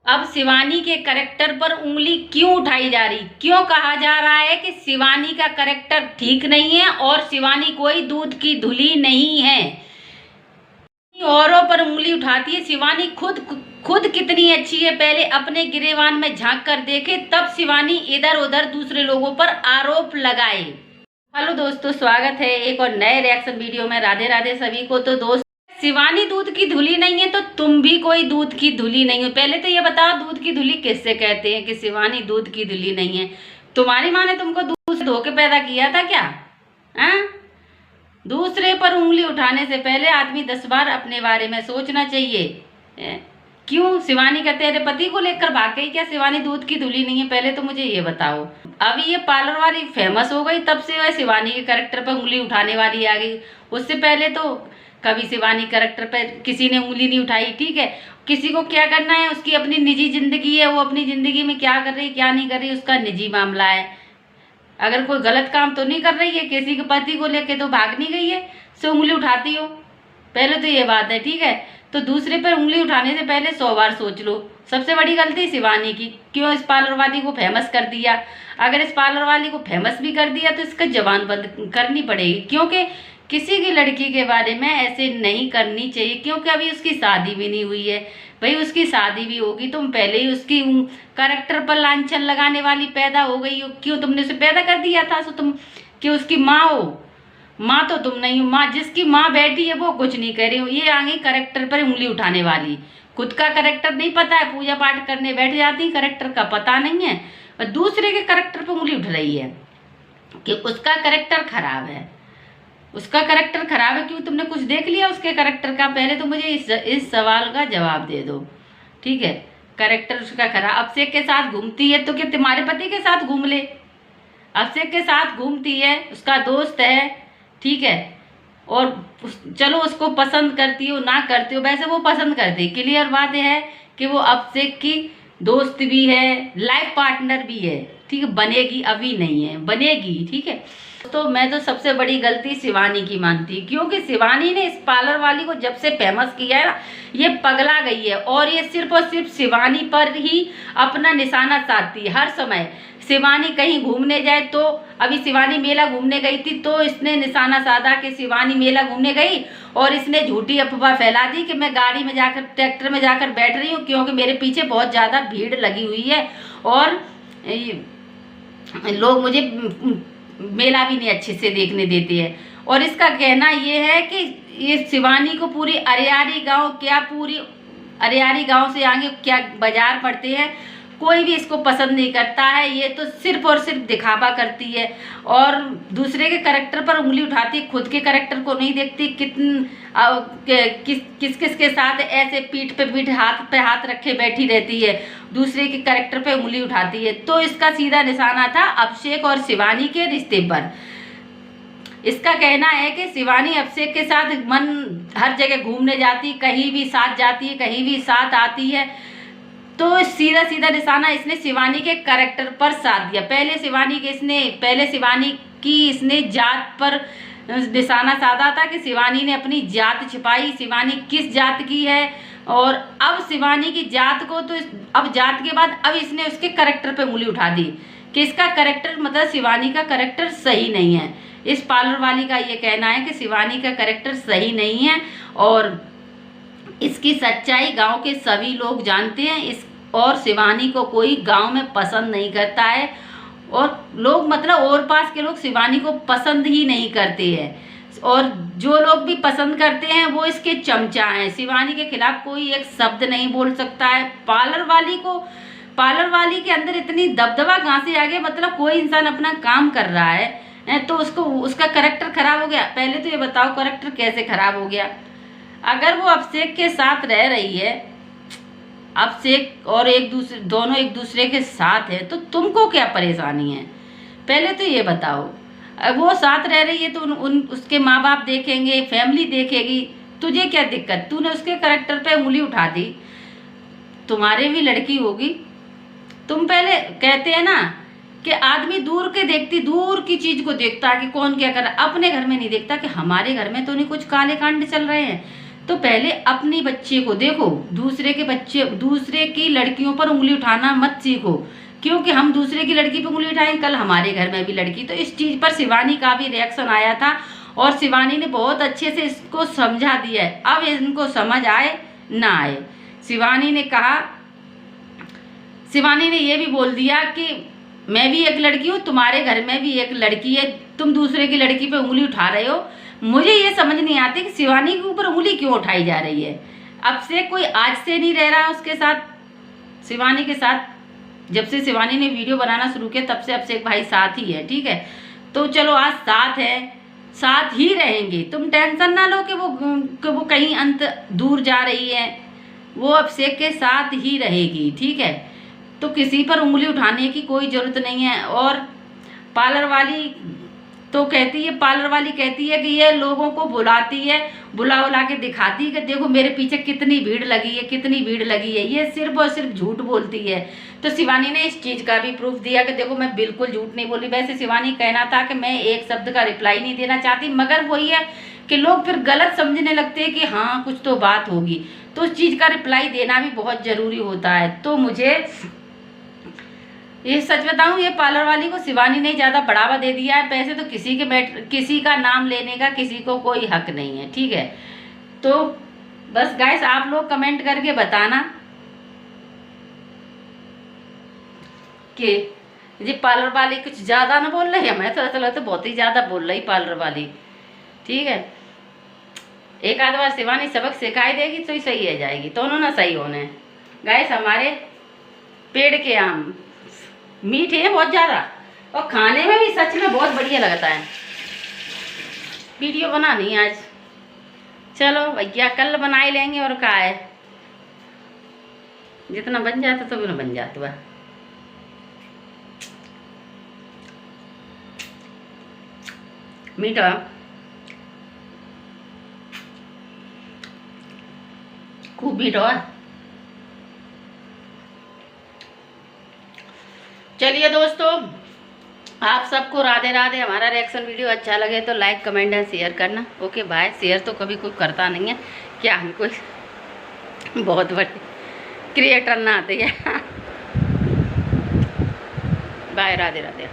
अब शिवानी के करेक्टर पर उंगली क्यों उठाई जा रही, क्यों कहा जा रहा है कि शिवानी का करेक्टर ठीक नहीं है और शिवानी कोई दूध की धुली नहीं है। औरों पर उंगली उठाती है, शिवानी खुद कितनी अच्छी है, पहले अपने गिरेबान में झांक कर देखे तब शिवानी इधर उधर दूसरे लोगों पर आरोप लगाए। हेलो दोस्तों, स्वागत है एक और नए रिएक्शन वीडियो में। राधे राधे सभी को। तो दोस्त, शिवानी दूध की धुली नहीं है तो तुम भी कोई दूध की धुली नहीं हो। पहले तो ये बताओ, दूध की धुली किससे कहते हैं कि शिवानी दूध की धुली नहीं है? तुम्हारी माँ ने तुमको दूध से धो के पैदा किया था क्या? दूसरे पर उंगली उठाने से पहले आदमी 10 बार अपने बारे में सोचना चाहिए। क्यों शिवानी का तेरे पति को लेकर भाग गई क्या? शिवानी दूध की धुली नहीं है, पहले तो मुझे ये बताओ। अभी ये पार्लर वाली फेमस हो गई तब से वह शिवानी के कैरेक्टर पर उंगली उठाने वाली आ गई। उससे पहले तो कभी शिवानी कैरेक्टर पर किसी ने उंगली नहीं उठाई। ठीक है, किसी को क्या करना है, उसकी अपनी निजी जिंदगी है, वो अपनी जिंदगी में क्या कर रही क्या नहीं कर रही उसका निजी मामला है। अगर कोई गलत काम तो नहीं कर रही है, किसी के पति को लेके तो भाग नहीं गई है, से उंगली उठाती हो। पहले तो ये बात है। ठीक है, तो दूसरे पर उंगली उठाने से पहले 100 बार सोच लो। सबसे बड़ी गलती शिवानी की, क्यों इस पार्लर वाली को फेमस कर दिया। अगर इस पार्लर वाली को फेमस भी कर दिया तो इसका जबान बंद करनी पड़ेगी, क्योंकि किसी की लड़की के बारे में ऐसे नहीं करनी चाहिए, क्योंकि अभी उसकी शादी भी नहीं हुई है। भाई उसकी शादी भी होगी, तुम पहले ही उसकी कैरेक्टर पर लांछन लगाने वाली पैदा हो गई हो। क्यों तुमने उसे पैदा कर दिया था? सो तुम कि उसकी माँ हो? माँ तो तुम नहीं हो। माँ, जिसकी माँ बैठी है वो कुछ नहीं कर रही हो, ये आ गई कैरेक्टर पर उंगली उठाने वाली। खुद का कैरेक्टर नहीं पता है, पूजा पाठ करने बैठ जाती, कैरेक्टर का पता नहीं है और दूसरे के कैरेक्टर पर उंगली उठ रही है कि उसका कैरेक्टर खराब है। उसका कैरेक्टर खराब है क्यों? तुमने कुछ देख लिया उसके कैरेक्टर का? पहले तो मुझे इस सवाल का जवाब दे दो। ठीक है, कैरेक्टर उसका खराब। अभिषेक के साथ घूमती है तो क्या तुम्हारे पति के साथ घूम ले? अभिषेक के साथ घूमती है, उसका दोस्त है। ठीक है, और चलो उसको पसंद करती हो ना करती हो, वैसे वो पसंद करती। क्लियर बात है कि वो अभिषेक की दोस्त भी है, लाइफ पार्टनर भी है। ठीक है, बनेगी, अभी नहीं है, बनेगी। ठीक है, तो मैं तो सबसे बड़ी गलती शिवानी की मानती, क्योंकि शिवानी ने इस पार्लर वाली को जब से फेमस किया है ना, ये पगला गई है और ये सिर्फ और सिर्फ शिवानी पर ही अपना निशाना साधती है हर समय। शिवानी कहीं घूमने जाए तो, अभी शिवानी मेला घूमने गई थी तो इसने निशाना साधा कि शिवानी मेला घूमने गई और इसने झूठी अफवाह फैला दी कि मैं गाड़ी में जाकर, ट्रैक्टर में जाकर बैठ रही हूँ, क्योंकि मेरे पीछे बहुत ज़्यादा भीड़ लगी हुई है और लोग मुझे मेला भी नहीं अच्छे से देखने देते हैं। और इसका कहना ये है कि ये शिवानी को पूरी अरियारी गांव, क्या पूरी अरियारी गांव से आगे क्या बाजार पड़ते हैं, कोई भी इसको पसंद नहीं करता है। ये तो सिर्फ और सिर्फ दिखावा करती है और दूसरे के कैरेक्टर पर उंगली उठाती, खुद के कैरेक्टर को नहीं देखती। किस किस के साथ ऐसे पीठ पे पीठ, हाथ पे हाथ रखे बैठी रहती है, दूसरे के कैरेक्टर पे उंगली उठाती है। तो इसका सीधा निशाना था अभिषेक और शिवानी के रिश्ते पर। इसका कहना है कि शिवानी अभिषेक के साथ हर जगह घूमने जाती, कहीं भी साथ जाती है, कहीं भी साथ आती है, तो सीधा सीधा निशाना इसने शिवानी के कैरेक्टर पर साध दिया। पहले शिवानी की इसने जात पर निशाना साधा था कि शिवानी ने अपनी जात छिपाई, शिवानी किस जात की है। और अब शिवानी की जात को तो अब जात के बाद अब इसने उसके कैरेक्टर पे उंगली उठा दी कि इसका कैरेक्टर, मतलब शिवानी का कैरेक्टर सही नहीं है। इस पार्लर वाली का ये कहना है कि शिवानी का कैरेक्टर सही नहीं है और इसकी सच्चाई गांव के सभी लोग जानते हैं। और शिवानी को कोई गांव में पसंद नहीं करता है और लोग, मतलब और पास के लोग शिवानी को पसंद ही नहीं करते हैं और जो लोग भी पसंद करते हैं वो इसके चमचा हैं। शिवानी के खिलाफ कोई एक शब्द नहीं बोल सकता है। पार्लर वाली के अंदर इतनी दबदबा कहाँ से आ गया? मतलब कोई इंसान अपना काम कर रहा है तो उसका कैरेक्टर खराब हो गया। पहले तो ये बताओ कैरेक्टर कैसे खराब हो गया? अगर वो अभिषेक के साथ रह रही है, अभिषेक और दोनों एक दूसरे के साथ है, तो तुमको क्या परेशानी है? पहले तो ये बताओ। वो साथ रह रही है तो उसके माँ बाप देखेंगे, फैमिली देखेगी, तुझे क्या दिक्कत? तूने उसके कैरेक्टर पे उंगली उठा दी, तुम्हारे भी लड़की होगी। तुम पहले कहते हैं ना कि आदमी दूर की चीज को देखता है कि कौन क्या कर रहा है, अपने घर में नहीं देखता कि हमारे घर में तो नहीं कुछ काले कांड चल रहे हैं। तो पहले अपनी बच्चे को देखो, दूसरे की लड़कियों पर उंगली उठाना मत सीखो, क्योंकि हम दूसरे की लड़की पे उंगली उठाएं, कल हमारे घर में भी लड़की। तो इस चीज पर शिवानी का भी रिएक्शन आया था और शिवानी ने बहुत अच्छे से इसको समझा दिया है। अब इनको समझ आए ना आए, शिवानी ने ये भी बोल दिया कि मैं भी एक लड़की हूँ, तुम्हारे घर में भी एक लड़की है, तुम दूसरे की लड़की पे उंगली उठा रहे हो। मुझे ये समझ नहीं आती कि शिवानी के ऊपर उंगली क्यों उठाई जा रही है। अब से कोई आज से नहीं रह रहा उसके साथ, शिवानी के साथ। जब से शिवानी ने वीडियो बनाना शुरू किया तब से अब से एक भाई साथ ही है, ठीक है। तो चलो आज साथ है, साथ ही रहेंगे, तुम टेंशन ना लो कि वो कहीं अंत दूर जा रही है, वो अभिषेक के साथ ही रहेगी, ठीक है। तो किसी पर उंगली उठाने की कोई जरूरत नहीं है। और पार्लर वाली कहती है कि ये लोगों को बुला के दिखाती है कि देखो मेरे पीछे कितनी भीड़ लगी है, ये सिर्फ और सिर्फ झूठ बोलती है। तो शिवानी ने इस चीज का भी प्रूफ दिया कि देखो मैं बिल्कुल झूठ नहीं बोली। वैसे शिवानी कहना था कि मैं एक शब्द का रिप्लाई नहीं देना चाहती, मगर वही है कि लोग फिर गलत समझने लगते हैं कि हाँ कुछ तो बात होगी, तो उस चीज का रिप्लाई देना भी बहुत जरूरी होता है। तो मुझे ये सच बताऊं, ये पार्लर वाली को शिवानी ने ज़्यादा बढ़ावा दे दिया है। पैसे तो किसी का नाम लेने का किसी को कोई हक नहीं है, ठीक है। तो बस गाइस आप लोग कमेंट करके बताना कि जी पार्लर वाली कुछ ज़्यादा ना बोल रही है। मैं तो ऐसा लगता है बहुत ही ज़्यादा बोल रही पार्लर वाली, ठीक है। एक आध बार शिवानी सबक सिखाई देगी तो ही सही है जाएगी, दोनों ना सही होने। गाइस हमारे पेड़ के आम मीठे हैं बहुत ज़्यादा और खाने में भी सच में बहुत बढ़िया लगता है। वीडियो बनानी आज, चलो भैया कल बना ही लेंगे और क्या है, जितना बन जाता तो भी ना बन जाता है। मीठा खूब मीठा है। चलिए दोस्तों, आप सबको राधे राधे। हमारा रिएक्शन वीडियो अच्छा लगे तो लाइक कमेंट एंड शेयर करना। Okay bye. शेयर तो कभी कोई करता नहीं है, क्या हम कोई बहुत बड़े क्रिएटर ना आते हैं। बाय, राधे राधे।